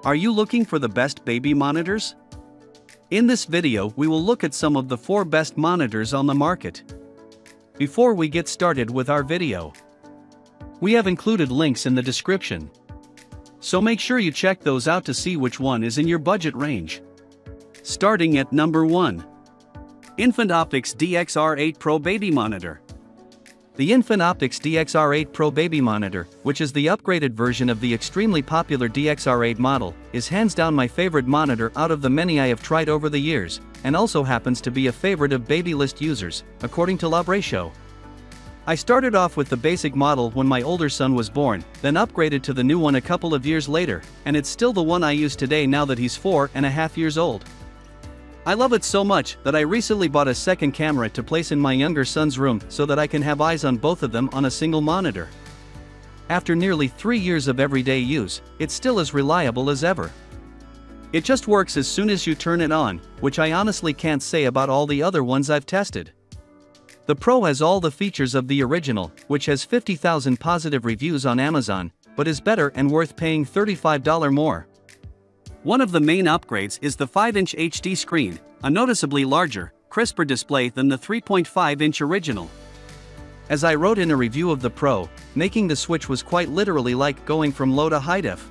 Are you looking for the best baby monitors? In this video, we will look at some of the 4 best monitors on the market. Before we get started with our video, we have included links in the description, so make sure you check those out to see which one is in your budget range. Starting at number 1. Infant Optics DXR8 Pro Baby Monitor. The Infant Optics DXR8 Pro Baby Monitor, which is the upgraded version of the extremely popular DXR8 model, is hands down my favorite monitor out of the many I have tried over the years, and also happens to be a favorite of Babylist users, according to Labratio. I started off with the basic model when my older son was born, then upgraded to the new one a couple of years later, and it's still the one I use today now that he's 4.5 years old. I love it so much that I recently bought a second camera to place in my younger son's room so that I can have eyes on both of them on a single monitor. After nearly 3 years of everyday use, it's still as reliable as ever. It just works as soon as you turn it on, which I honestly can't say about all the other ones I've tested. The Pro has all the features of the original, which has 50,000 positive reviews on Amazon, but is better and worth paying $35 more. One of the main upgrades is the 5-inch HD screen, a noticeably larger, crisper display than the 3.5-inch original. As I wrote in a review of the Pro, making the switch was quite literally like going from low to high def.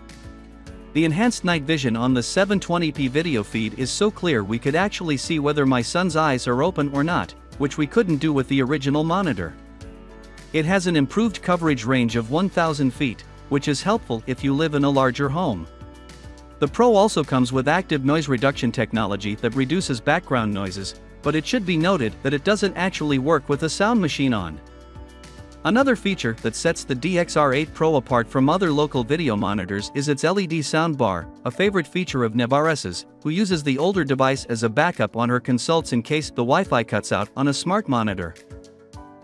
The enhanced night vision on the 720p video feed is so clear we could actually see whether my son's eyes are open or not, which we couldn't do with the original monitor. It has an improved coverage range of 1,000 feet, which is helpful if you live in a larger home. The Pro also comes with active noise reduction technology that reduces background noises, but it should be noted that it doesn't actually work with a sound machine on. Another feature that sets the DXR8 Pro apart from other local video monitors is its LED soundbar, a favorite feature of Nevares's, who uses the older device as a backup on her consults in case the Wi-Fi cuts out on a smart monitor.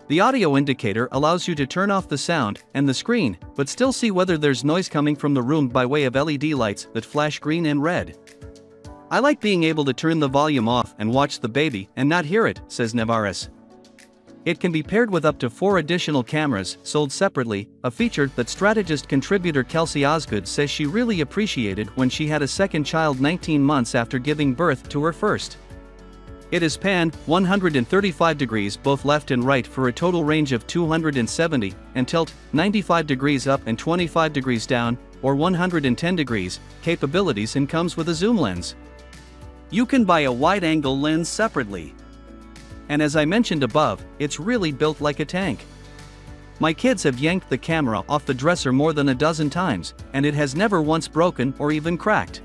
The audio indicator allows you to turn off the sound and the screen, but still see whether there's noise coming from the room by way of LED lights that flash green and red. I like being able to turn the volume off and watch the baby and not hear it, says Nevares. It can be paired with up to 4 additional cameras, sold separately, a feature that strategist contributor Kelsey Osgood says she really appreciated when she had a second child 19 months after giving birth to her first. It is pan 135 degrees both left and right for a total range of 270, and tilt 95 degrees up and 25 degrees down, or 110 degrees, capabilities, and comes with a zoom lens. You can buy a wide-angle lens separately. And as I mentioned above, it's really built like a tank. My kids have yanked the camera off the dresser more than a dozen times, and it has never once broken or even cracked.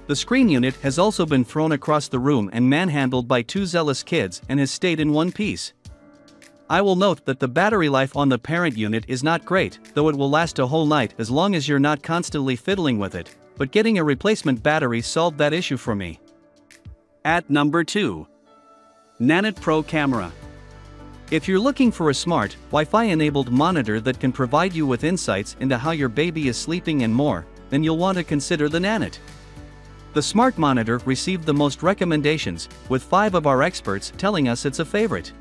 The screen unit has also been thrown across the room and manhandled by 2 zealous kids and has stayed in one piece. I will note that the battery life on the parent unit is not great, though it will last a whole night as long as you're not constantly fiddling with it, but getting a replacement battery solved that issue for me. At number 2. Nanit Pro Camera. If you're looking for a smart, Wi-Fi enabled monitor that can provide you with insights into how your baby is sleeping and more, then you'll want to consider the Nanit. The smart monitor received the most recommendations, with 5 of our experts telling us it's a favorite.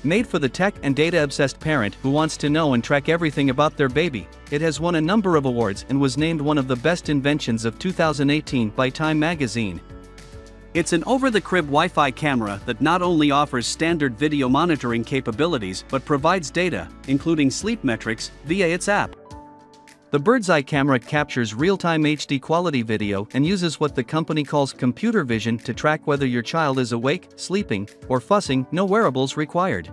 Made for the tech and data-obsessed parent who wants to know and track everything about their baby, it has won a number of awards and was named one of the best inventions of 2018 by Time magazine. It's an over-the-crib Wi-Fi camera that not only offers standard video monitoring capabilities but provides data, including sleep metrics, via its app. The bird's eye camera captures real-time HD quality video and uses what the company calls computer vision to track whether your child is awake, sleeping, or fussing, no wearables required.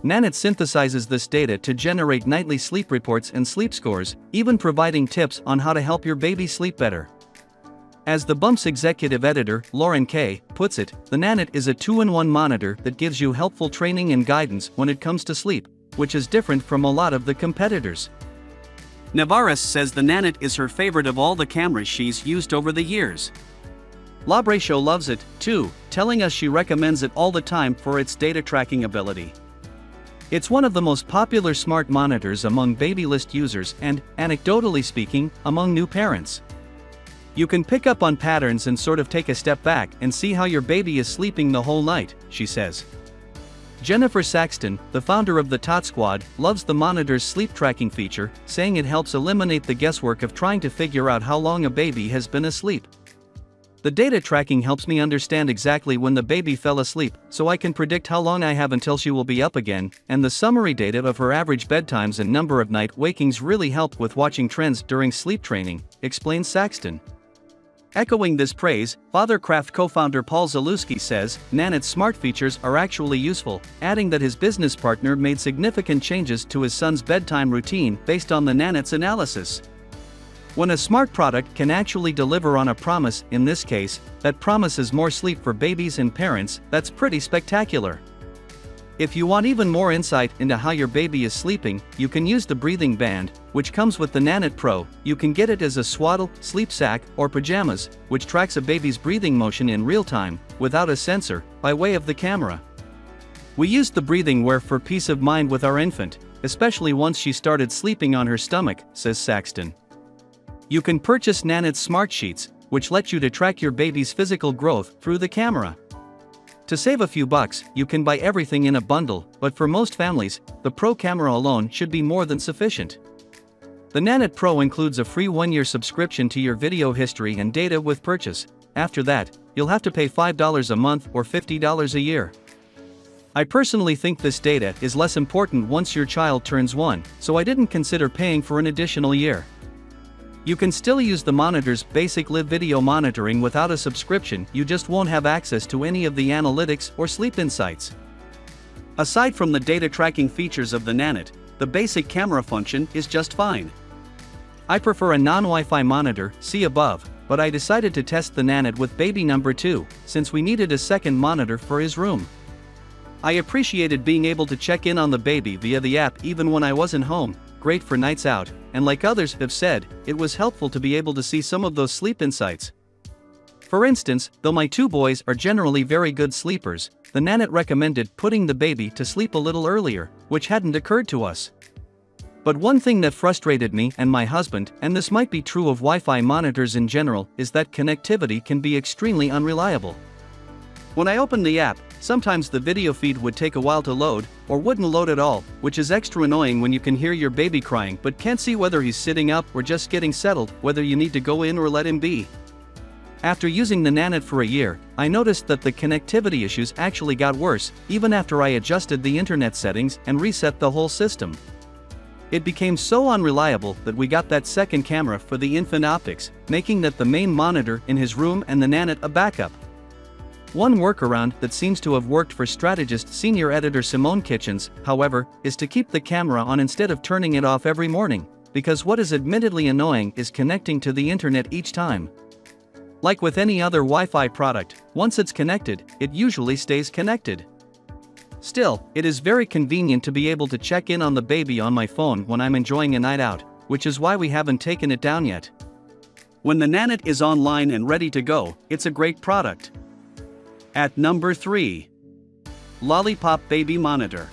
Nanit synthesizes this data to generate nightly sleep reports and sleep scores, even providing tips on how to help your baby sleep better. As the Bump's executive editor, Lauren Kay, puts it, the Nanit is a 2-in-1 monitor that gives you helpful training and guidance when it comes to sleep, which is different from a lot of the competitors. Nevares says the Nanit is her favorite of all the cameras she's used over the years. Labratio loves it, too, telling us she recommends it all the time for its data tracking ability. It's one of the most popular smart monitors among Babylist users and, anecdotally speaking, among new parents. You can pick up on patterns and sort of take a step back and see how your baby is sleeping the whole night, she says. Jennifer Saxton, the founder of the Tot Squad, loves the monitor's sleep tracking feature, saying it helps eliminate the guesswork of trying to figure out how long a baby has been asleep. The data tracking helps me understand exactly when the baby fell asleep, so I can predict how long I have until she will be up again, and the summary data of her average bedtimes and number of night wakings really help with watching trends during sleep training, explains Saxton. Echoing this praise, Fathercraft co-founder Paul Zalewski says, Nanot's smart features are actually useful, adding that his business partner made significant changes to his son's bedtime routine based on the Nanot's analysis. When a smart product can actually deliver on a promise, in this case, that promises more sleep for babies and parents, that's pretty spectacular. If you want even more insight into how your baby is sleeping, you can use the breathing band, which comes with the Nanot Pro. You can get it as a swaddle, sleep sack, or pajamas, which tracks a baby's breathing motion in real time, without a sensor, by way of the camera. We used the breathing wear for peace of mind with our infant, especially once she started sleeping on her stomach, says Saxton. You can purchase Nanot's smart sheets, which let you to track your baby's physical growth through the camera. To save a few bucks, you can buy everything in a bundle, but for most families, the Pro camera alone should be more than sufficient. The Nanot Pro includes a free 1-year subscription to your video history and data with purchase. After that, you'll have to pay $5 a month or $50 a year. I personally think this data is less important once your child turns 1, so I didn't consider paying for an additional year. You can still use the monitor's basic live video monitoring without a subscription, you just won't have access to any of the analytics or sleep insights. Aside from the data tracking features of the Nanot, the basic camera function is just fine. I prefer a non-Wi-Fi monitor, see above, but I decided to test the Nanot with baby number 2, since we needed a second monitor for his room. I appreciated being able to check in on the baby via the app even when I wasn't home, great for nights out, and like others have said, it was helpful to be able to see some of those sleep insights. For instance, though my 2 boys are generally very good sleepers, the Nanot recommended putting the baby to sleep a little earlier, which hadn't occurred to us. But one thing that frustrated me and my husband, and this might be true of Wi-Fi monitors in general, is that connectivity can be extremely unreliable. When I opened the app, sometimes the video feed would take a while to load, or wouldn't load at all, which is extra annoying when you can hear your baby crying but can't see whether he's sitting up or just getting settled, whether you need to go in or let him be. After using the Nanot for a year, I noticed that the connectivity issues actually got worse, even after I adjusted the internet settings and reset the whole system. It became so unreliable that we got that second camera for the infant optics, making that the main monitor in his room and the Nanot a backup. One workaround that seems to have worked for strategist senior editor Simone Kitchens, however, is to keep the camera on instead of turning it off every morning, because what is admittedly annoying is connecting to the internet each time. Like with any other Wi-Fi product, once it's connected, it usually stays connected. Still, it is very convenient to be able to check in on the baby on my phone when I'm enjoying a night out, which is why we haven't taken it down yet. When the Nanot is online and ready to go, it's a great product. At number 3. Lollipop Baby Monitor.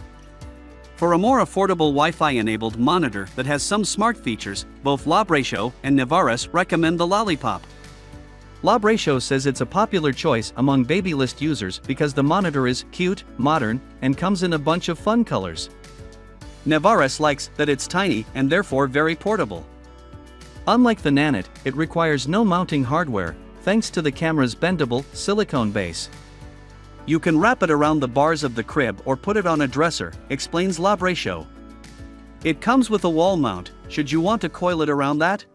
For a more affordable Wi-Fi enabled monitor that has some smart features, both LabRatio and Nevaris recommend the Lollipop. LabRatio says it's a popular choice among baby list users because the monitor is cute, modern, and comes in a bunch of fun colors. Nevaris likes that it's tiny and therefore very portable. Unlike the Nanot, it requires no mounting hardware, thanks to the camera's bendable, silicone base. You can wrap it around the bars of the crib or put it on a dresser, explains LabRatio. It comes with a wall mount, should you want to coil it around that?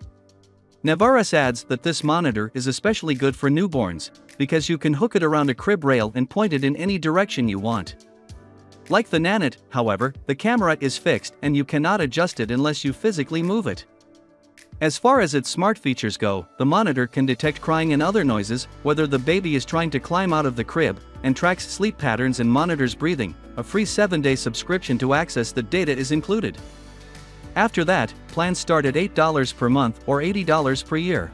Nevaris adds that this monitor is especially good for newborns, because you can hook it around a crib rail and point it in any direction you want. Like the Nanot, however, the camera is fixed and you cannot adjust it unless you physically move it. As far as its smart features go, the monitor can detect crying and other noises, whether the baby is trying to climb out of the crib, and tracks sleep patterns and monitors breathing. A free 7-day subscription to access the data is included. After that, plans start at $8 per month or $80 per year.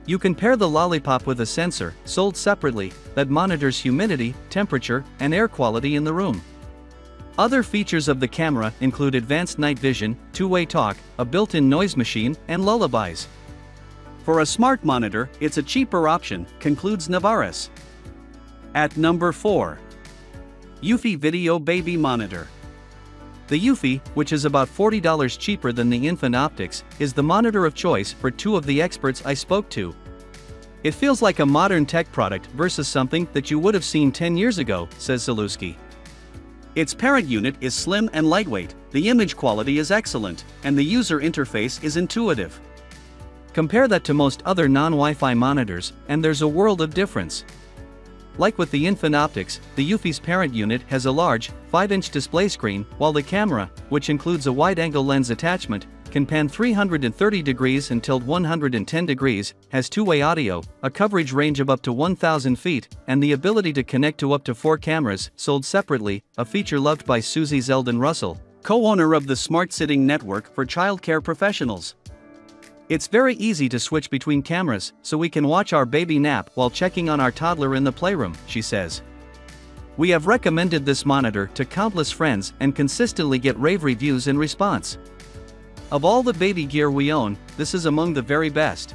You can pair the Lollipop with a sensor, sold separately, that monitors humidity, temperature, and air quality in the room. Other features of the camera include advanced night vision, two-way talk, a built-in noise machine, and lullabies. For a smart monitor, it's a cheaper option, concludes Nevaris. At number 4. Eufy Video Baby Monitor. The Eufy, which is about $40 cheaper than the Infant Optics, is the monitor of choice for two of the experts I spoke to. It feels like a modern tech product versus something that you would have seen 10 years ago, says Zalewski. Its parent unit is slim and lightweight, the image quality is excellent, and the user interface is intuitive. Compare that to most other non-Wi-Fi monitors, and there's a world of difference. Like with the Infant Optics, the Eufy's parent unit has a large, 5-inch display screen, while the camera, which includes a wide-angle lens attachment, can pan 330 degrees and tilt 110 degrees, has two-way audio, a coverage range of up to 1,000 feet, and the ability to connect to up to 4 cameras, sold separately, a feature loved by Susie Zeldin Russell, co-owner of the Smart Sitting Network for childcare professionals. It's very easy to switch between cameras, so we can watch our baby nap while checking on our toddler in the playroom, she says. We have recommended this monitor to countless friends and consistently get rave reviews in response. Of all the baby gear we own, this is among the very best.